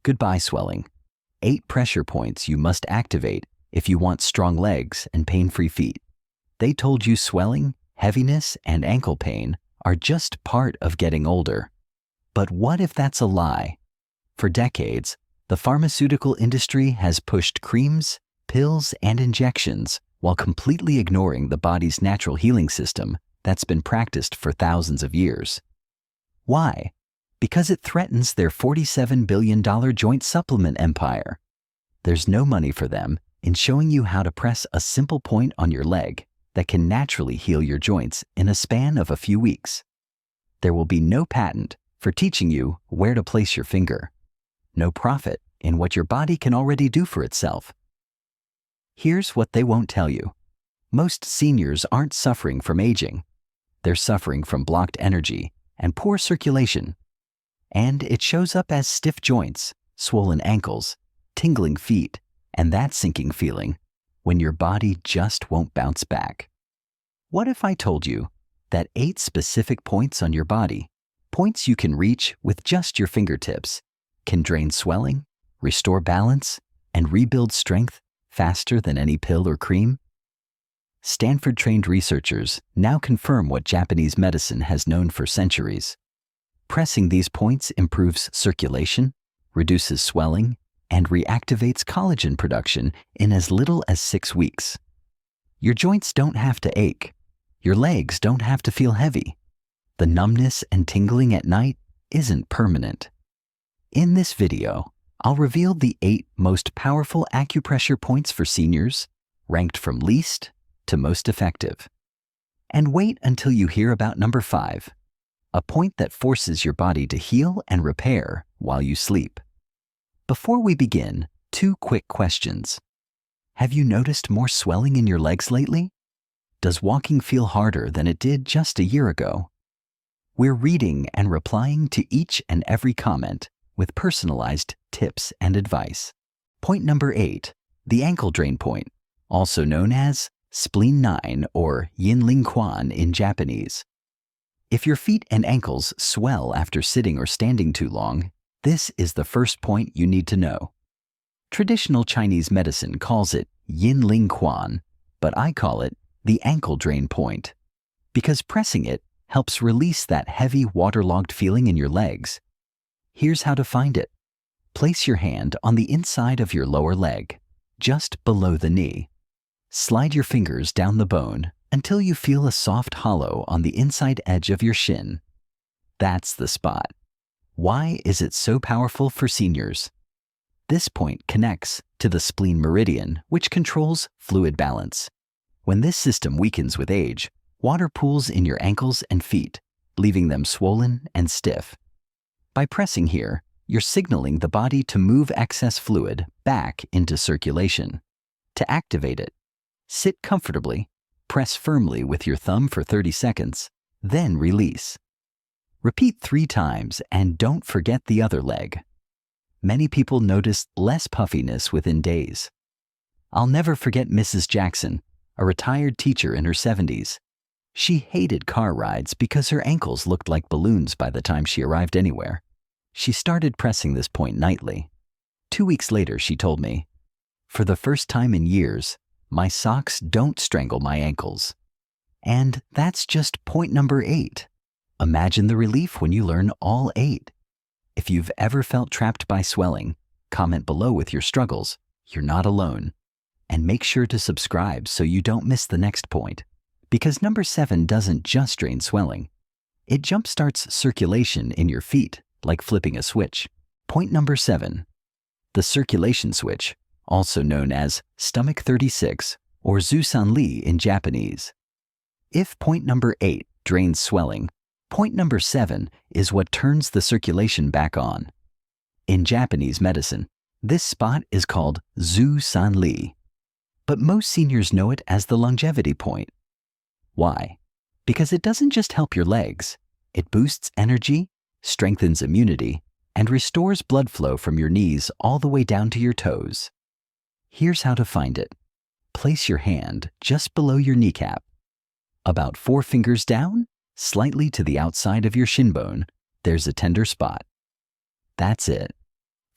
Goodbye swelling. 8 pressure points you must activate if you want strong legs and pain-free feet. They told you swelling, heaviness, and ankle pain are just part of getting older. But what if that's a lie? For decades, the pharmaceutical industry has pushed creams, pills, and injections while completely ignoring the body's natural healing system that's been practiced for thousands of years. Why? Because it threatens their $47 billion joint supplement empire. There's no money for them in showing you how to press a simple point on your leg that can naturally heal your joints in a span of a few weeks. There will be no patent for teaching you where to place your finger. No profit in what your body can already do for itself. Here's what they won't tell you. Most seniors aren't suffering from aging. They're suffering from blocked energy and poor circulation. And it shows up as stiff joints, swollen ankles, tingling feet, and that sinking feeling when your body just won't bounce back. What if I told you that 8 specific points on your body, points you can reach with just your fingertips, can drain swelling, restore balance, and rebuild strength faster than any pill or cream? Stanford-trained researchers now confirm what Japanese medicine has known for centuries. Pressing these points improves circulation, reduces swelling, and reactivates collagen production in as little as 6 weeks. Your joints don't have to ache. Your legs don't have to feel heavy. The numbness and tingling at night isn't permanent. In this video, I'll reveal the 8 most powerful acupressure points for seniors, ranked from least to most effective. And wait until you hear about number 5, a point that forces your body to heal and repair while you sleep. Before we begin, 2 quick questions. Have you noticed more swelling in your legs lately? Does walking feel harder than it did just a year ago? We're reading and replying to each and every comment with personalized tips and advice. Point number 8, the ankle drain point, also known as spleen 9 or yin ling quan in Japanese. If your feet and ankles swell after sitting or standing too long, this is the first point you need to know. Traditional Chinese medicine calls it yin ling quan, but I call it the ankle drain point, because pressing it helps release that heavy waterlogged feeling in your legs. Here's how to find it. Place your hand on the inside of your lower leg, just below the knee. Slide your fingers down the bone until you feel a soft hollow on the inside edge of your shin. That's the spot. Why is it so powerful for seniors? This point connects to the spleen meridian, which controls fluid balance. When this system weakens with age, water pools in your ankles and feet, leaving them swollen and stiff. By pressing here, you're signaling the body to move excess fluid back into circulation. To activate it, sit comfortably, press firmly with your thumb for 30 seconds, then release. Repeat 3 times and don't forget the other leg. Many people notice less puffiness within days. I'll never forget Mrs. Jackson, a retired teacher in her 70s. She hated car rides because her ankles looked like balloons by the time she arrived anywhere. She started pressing this point nightly. 2 weeks later, she told me, "For the first time in years, my socks don't strangle my ankles." And that's just point number 8. Imagine the relief when you learn all 8. If you've ever felt trapped by swelling, comment below with your struggles. You're not alone. And make sure to subscribe so you don't miss the next point. Because number 7 doesn't just drain swelling. It jumpstarts circulation in your feet, like flipping a switch. Point number 7, the circulation switch, also known as stomach 36 or Zusanli in Japanese. If point number 8 drains swelling, point number 7 is what turns the circulation back on. In Japanese medicine, this spot is called Zusanli, but most seniors know it as the longevity point. Why? Because it doesn't just help your legs, it boosts energy, strengthens immunity, and restores blood flow from your knees all the way down to your toes. Here's how to find it. Place your hand just below your kneecap. About 4 fingers down, slightly to the outside of your shin bone, there's a tender spot. That's it.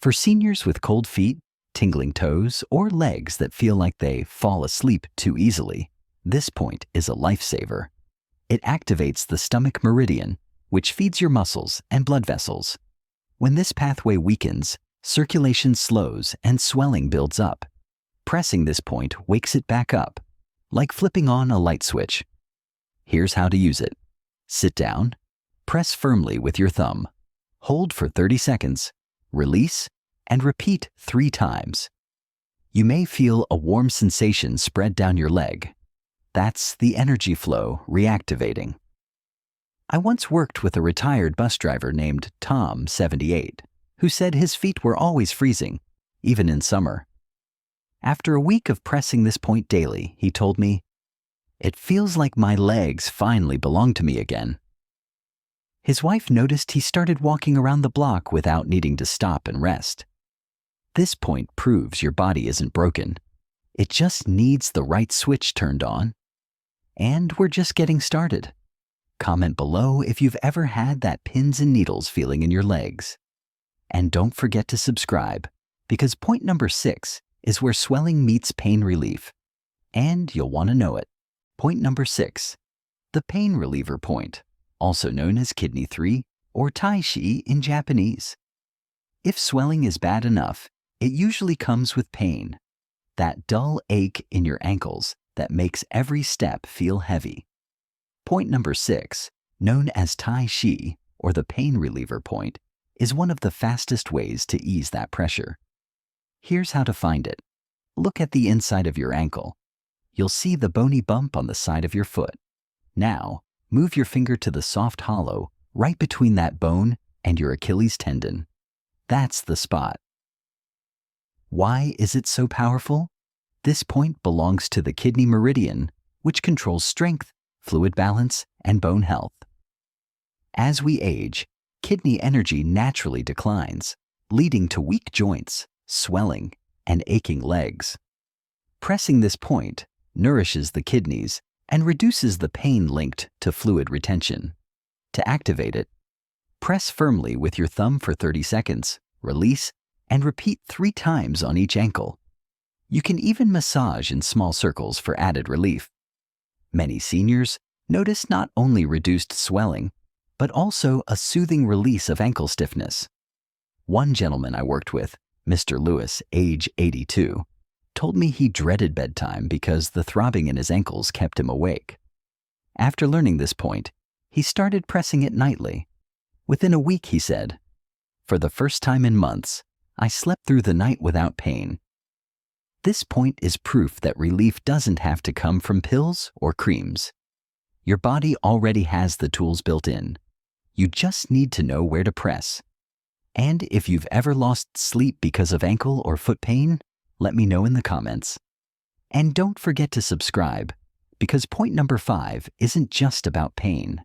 For seniors with cold feet, tingling toes, or legs that feel like they fall asleep too easily, this point is a lifesaver. It activates the stomach meridian, which feeds your muscles and blood vessels. When this pathway weakens, circulation slows and swelling builds up. Pressing this point wakes it back up, like flipping on a light switch. Here's how to use it. Sit down, press firmly with your thumb, hold for 30 seconds, release, and repeat 3 times. You may feel a warm sensation spread down your leg. That's the energy flow reactivating. I once worked with a retired bus driver named Tom, 78, who said his feet were always freezing, even in summer. After a week of pressing this point daily, he told me, "It feels like my legs finally belong to me again." His wife noticed he started walking around the block without needing to stop and rest. This point proves your body isn't broken. It just needs the right switch turned on. And we're just getting started. Comment below if you've ever had that pins and needles feeling in your legs. And don't forget to subscribe, because point number 6 is where swelling meets pain relief. And you'll want to know it. Point number 6, the pain reliever point, also known as kidney 3 or tai chi in Japanese. If swelling is bad enough, it usually comes with pain, that dull ache in your ankles that makes every step feel heavy. Point number 6, known as tai chi or the pain reliever point, is one of the fastest ways to ease that pressure. Here's how to find it. Look at the inside of your ankle. You'll see the bony bump on the side of your foot. Now, move your finger to the soft hollow right between that bone and your Achilles tendon. That's the spot. Why is it so powerful? This point belongs to the kidney meridian, which controls strength, fluid balance, and bone health. As we age, kidney energy naturally declines, leading to weak joints, swelling, and aching legs. Pressing this point nourishes the kidneys and reduces the pain linked to fluid retention. To activate it, press firmly with your thumb for 30 seconds, release, and repeat 3 times on each ankle. You can even massage in small circles for added relief. Many seniors notice not only reduced swelling, but also a soothing release of ankle stiffness. One gentleman I worked with, Mr. Lewis, age 82, told me he dreaded bedtime because the throbbing in his ankles kept him awake. After learning this point, he started pressing it nightly. Within a week, he said, "For the first time in months, I slept through the night without pain." This point is proof that relief doesn't have to come from pills or creams. Your body already has the tools built in. You just need to know where to press. And if you've ever lost sleep because of ankle or foot pain, let me know in the comments. And don't forget to subscribe, because point number 5 isn't just about pain.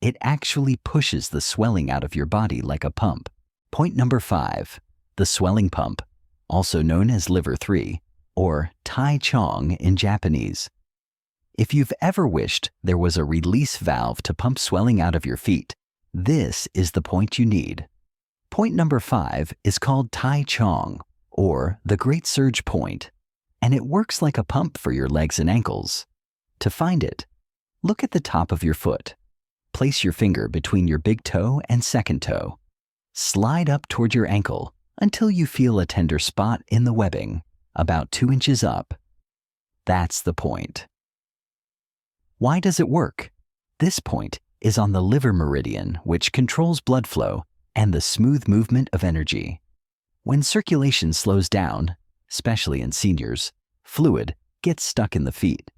It actually pushes the swelling out of your body like a pump. Point number 5, the swelling pump, also known as liver 3, or tai chong in Japanese. If you've ever wished there was a release valve to pump swelling out of your feet, this is the point you need. Point number 5 is called tai chong, or the great surge point, and it works like a pump for your legs and ankles. To find it, look at the top of your foot. Place your finger between your big toe and second toe. Slide up toward your ankle until you feel a tender spot in the webbing, about 2 inches up. That's the point. Why does it work? This point is on the liver meridian, which controls blood flow and the smooth movement of energy. When circulation slows down, especially in seniors, fluid gets stuck in the feet.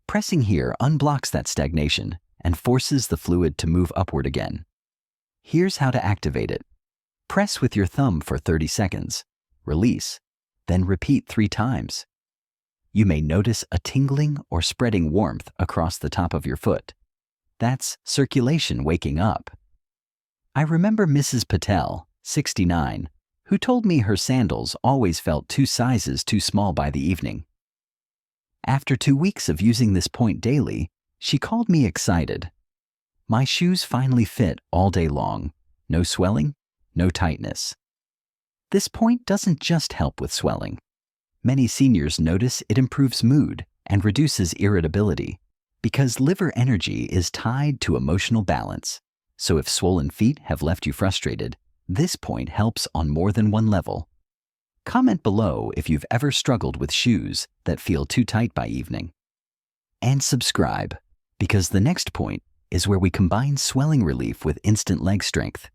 Pressing here unblocks that stagnation and forces the fluid to move upward again. Here's how to activate it. Press with your thumb for 30 seconds, release, then repeat 3 times. You may notice a tingling or spreading warmth across the top of your foot. That's circulation waking up. I remember Mrs. Patel, 69, who told me her sandals always felt 2 sizes too small by the evening. After 2 weeks of using this point daily, she called me excited. My shoes finally fit all day long. No swelling, no tightness. This point doesn't just help with swelling. Many seniors notice it improves mood and reduces irritability because liver energy is tied to emotional balance. So if swollen feet have left you frustrated, this point helps on more than one level. Comment below if you've ever struggled with shoes that feel too tight by evening. And subscribe, because the next point is where we combine swelling relief with instant leg strength.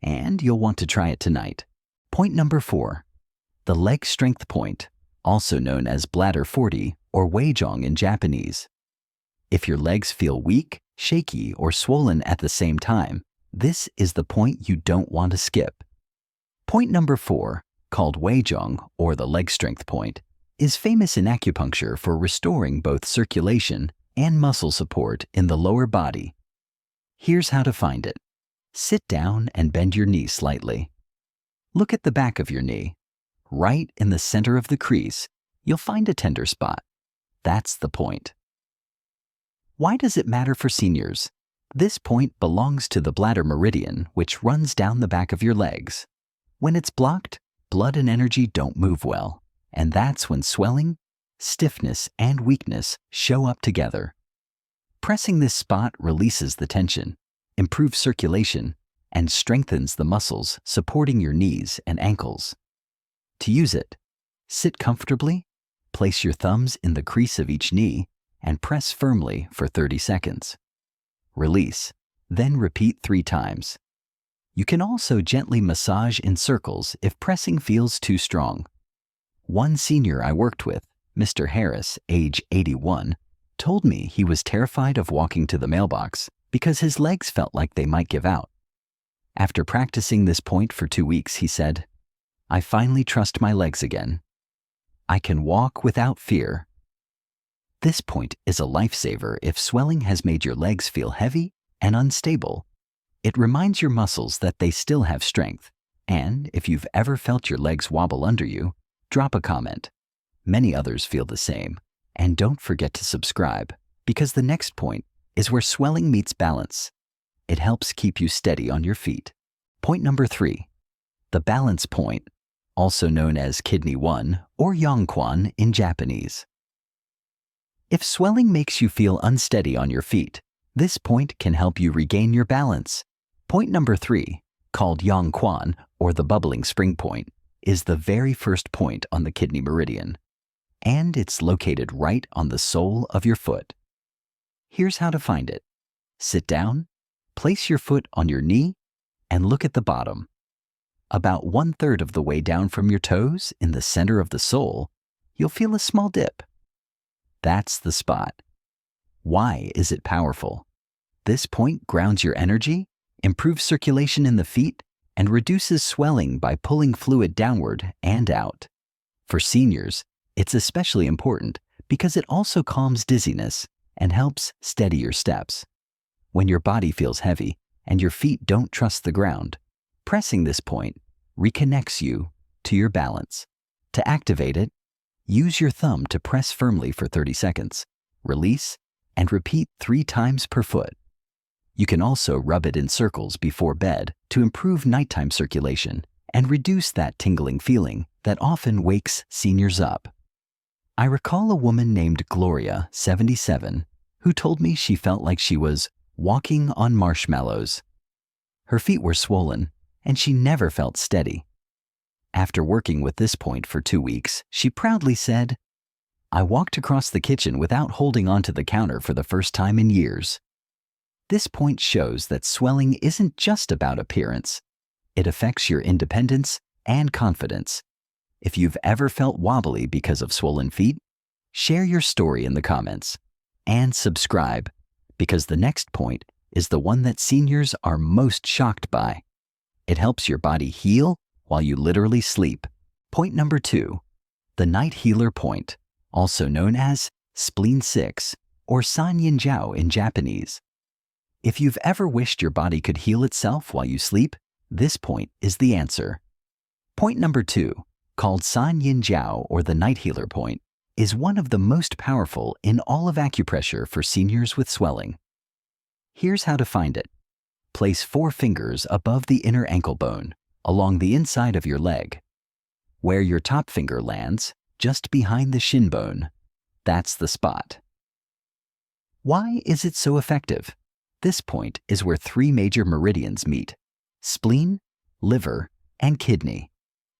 And you'll want to try it tonight. Point number 4, the leg strength point, also known as bladder 40 or weijong in Japanese. If your legs feel weak, shaky, or swollen at the same time, this is the point you don't want to skip. Point number 4, called weijong or the leg strength point, is famous in acupuncture for restoring both circulation and muscle support in the lower body. Here's how to find it. Sit down and bend your knee slightly. Look at the back of your knee. Right in the center of the crease, you'll find a tender spot. That's the point. Why does it matter for seniors? This point belongs to the bladder meridian, which runs down the back of your legs. When it's blocked, blood and energy don't move well, and that's when swelling, stiffness, and weakness show up together. Pressing this spot releases the tension, improves circulation, and strengthens the muscles supporting your knees and ankles. To use it, sit comfortably, place your thumbs in the crease of each knee, and press firmly for 30 seconds. Release, then repeat 3 times. You can also gently massage in circles if pressing feels too strong. One senior I worked with, Mr. Harris, age 81, told me he was terrified of walking to the mailbox because his legs felt like they might give out. After practicing this point for 2 weeks, he said, "I finally trust my legs again. I can walk without fear." This point is a lifesaver if swelling has made your legs feel heavy and unstable. It reminds your muscles that they still have strength. And if you've ever felt your legs wobble under you, drop a comment. Many others feel the same. And don't forget to subscribe, because the next point is where swelling meets balance. It helps keep you steady on your feet. Point number 3, the balance point, also known as kidney 1 or yongquan in Japanese. If swelling makes you feel unsteady on your feet, this point can help you regain your balance. Point number 3, called yongquan or the bubbling spring point, is the very first point on the kidney meridian, and it's located right on the sole of your foot. Here's how to find it. Sit down, place your foot on your knee, and look at the bottom. About 1/3 of the way down from your toes, in the center of the sole, you'll feel a small dip. That's the spot. Why is it powerful? This point grounds your energy, improves circulation in the feet, and reduces swelling by pulling fluid downward and out. For seniors, it's especially important because it also calms dizziness and helps steady your steps. When your body feels heavy and your feet don't trust the ground, pressing this point reconnects you to your balance. To activate it, use your thumb to press firmly for 30 seconds, release, and repeat 3 times per foot. You can also rub it in circles before bed to improve nighttime circulation and reduce that tingling feeling that often wakes seniors up. I recall a woman named Gloria, 77, who told me she felt like she was walking on marshmallows. Her feet were swollen, and she never felt steady. After working with this point for 2 weeks, she proudly said, "I walked across the kitchen without holding onto the counter for the first time in years." This point shows that swelling isn't just about appearance. It affects your independence and confidence. If you've ever felt wobbly because of swollen feet, share your story in the comments. And subscribe, because the next point is the one that seniors are most shocked by. It helps your body heal while you literally sleep. Point number 2, the night healer point, also known as spleen 6 or san yin jiao in Japanese. If you've ever wished your body could heal itself while you sleep, this point is the answer. Point number 2, called san yin jiao or the night healer point, is one of the most powerful in all of acupressure for seniors with swelling. Here's how to find it. Place 4 fingers above the inner ankle bone, along the inside of your leg, Where your top finger lands, just behind the shin bone. That's the spot. Why is it so effective? This point is where three major meridians meet: spleen, liver, and kidney.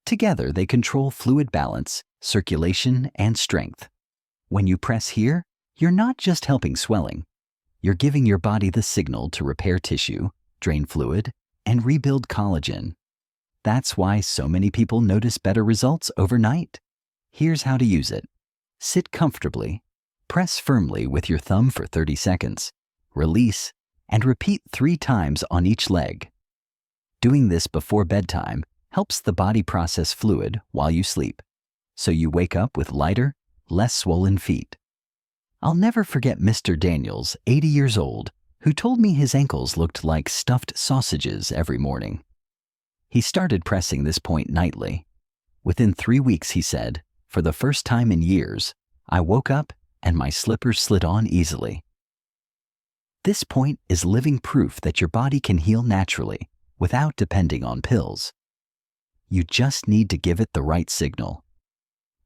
Together, they control fluid balance, circulation, and strength. When you press here, you're not just helping swelling. You're giving your body the signal to repair tissue, drain fluid, and rebuild collagen. That's why so many people notice better results overnight. Here's how to use it. Sit comfortably, press firmly with your thumb for 30 seconds, release, and repeat 3 times on each leg. Doing this before bedtime helps the body process fluid while you sleep, so you wake up with lighter, less swollen feet. I'll never forget Mr. Daniels, 80 years old, who told me his ankles looked like stuffed sausages every morning. He started pressing this point nightly. Within 3 weeks, he said, for the first time in years, I woke up and my slippers slid on easily. This point is living proof that your body can heal naturally without depending on pills. You just need to give it the right signal.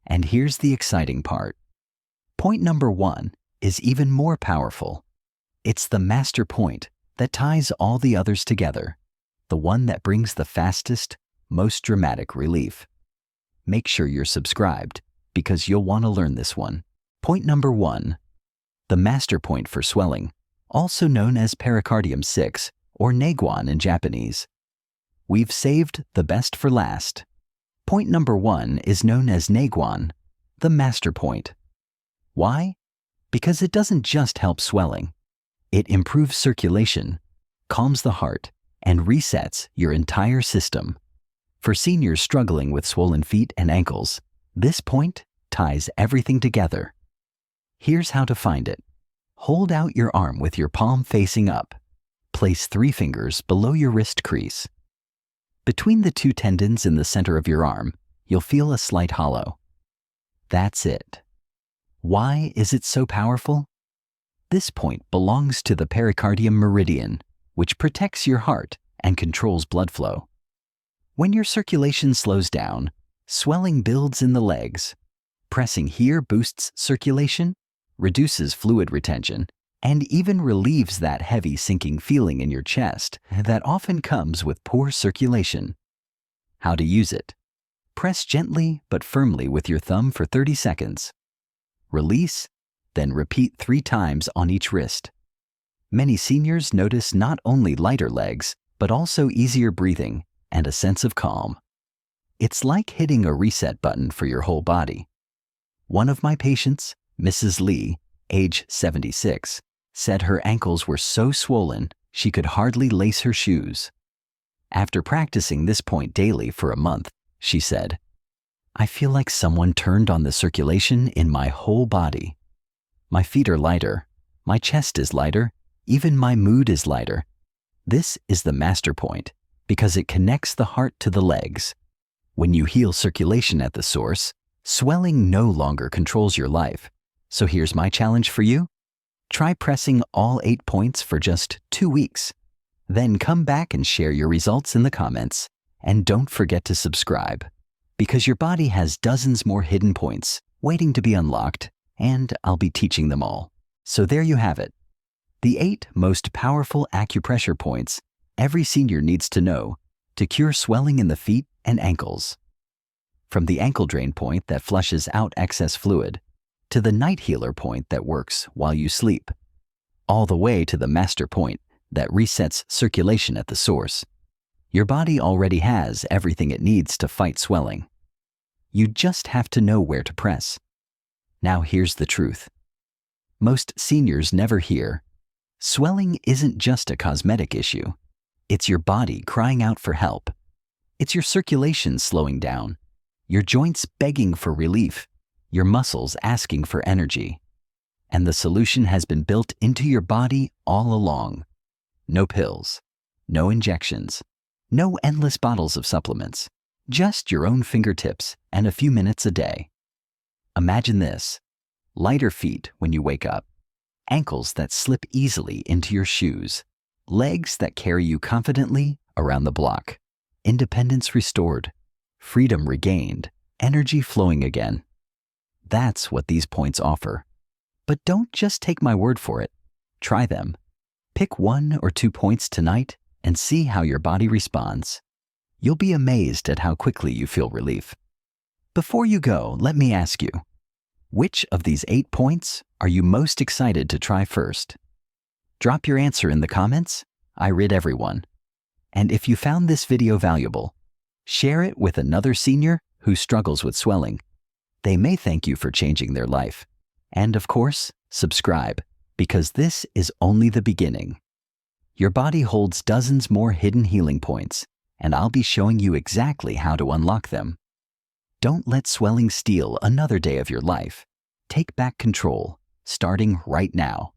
And here's the exciting part. Point number 1 is even more powerful. It's the master point that ties all the others together, the one that brings the fastest, most dramatic relief. Make sure you're subscribed because you'll want to learn this one. Point number 1, the master point for swelling, also known as pericardium 6 or Neiguan in Japanese. We've saved the best for last. Point number 1 is known as Neiguan, the master point. Why? Because it doesn't just help swelling. It improves circulation, calms the heart, and resets your entire system. For seniors struggling with swollen feet and ankles, this point ties everything together. Here's how to find it. Hold out your arm with your palm facing up. Place 3 fingers below your wrist crease. Between the 2 tendons in the center of your arm, you'll feel a slight hollow. That's it. Why is it so powerful? This point belongs to the pericardium meridian, which protects your heart and controls blood flow. When your circulation slows down, swelling builds in the legs. Pressing here boosts circulation, reduces fluid retention, and even relieves that heavy sinking feeling in your chest that often comes with poor circulation. How to use it? Press gently but firmly with your thumb for 30 seconds. Release, then repeat 3 times on each wrist. Many seniors notice not only lighter legs, but also easier breathing and a sense of calm. It's like hitting a reset button for your whole body. One of my patients, Mrs. Lee, age 76, said her ankles were so swollen she could hardly lace her shoes. After practicing this point daily for a month, she said, I feel like someone turned on the circulation in my whole body. My feet are lighter, my chest is lighter, even my mood is lighter. This is the master point because it connects the heart to the legs. When you heal circulation at the source, swelling no longer controls your life. So here's my challenge for you. Try pressing all 8 points for just 2 weeks. Then come back and share your results in the comments. And don't forget to subscribe, because your body has dozens more hidden points waiting to be unlocked, and I'll be teaching them all. So there you have it. The 8 most powerful acupressure points every senior needs to know to cure swelling in the feet and ankles. From the ankle drain point that flushes out excess fluid, to the night healer point that works while you sleep, all the way to the master point that resets circulation at the source. Your body already has everything it needs to fight swelling. You just have to know where to press. Now here's the truth. Most seniors never hear, swelling isn't just a cosmetic issue. It's your body crying out for help. It's your circulation slowing down, your joints begging for relief, your muscles asking for energy. And the solution has been built into your body all along. No pills, no injections, no endless bottles of supplements, just your own fingertips and a few minutes a day. Imagine this: lighter feet when you wake up, ankles that slip easily into your shoes, legs that carry you confidently around the block, independence restored, freedom regained, energy flowing again. That's what these points offer. But don't just take my word for it. Try them. Pick 1 or 2 points tonight and see how your body responds. You'll be amazed at how quickly you feel relief. Before you go, let me ask you, which of these 8 points are you most excited to try first? Drop your answer in the comments. I read everyone. And if you found this video valuable, share it with another senior who struggles with swelling. They may thank you for changing their life. And of course, subscribe, because this is only the beginning. Your body holds dozens more hidden healing points, and I'll be showing you exactly how to unlock them. Don't let swelling steal another day of your life. Take back control, starting right now.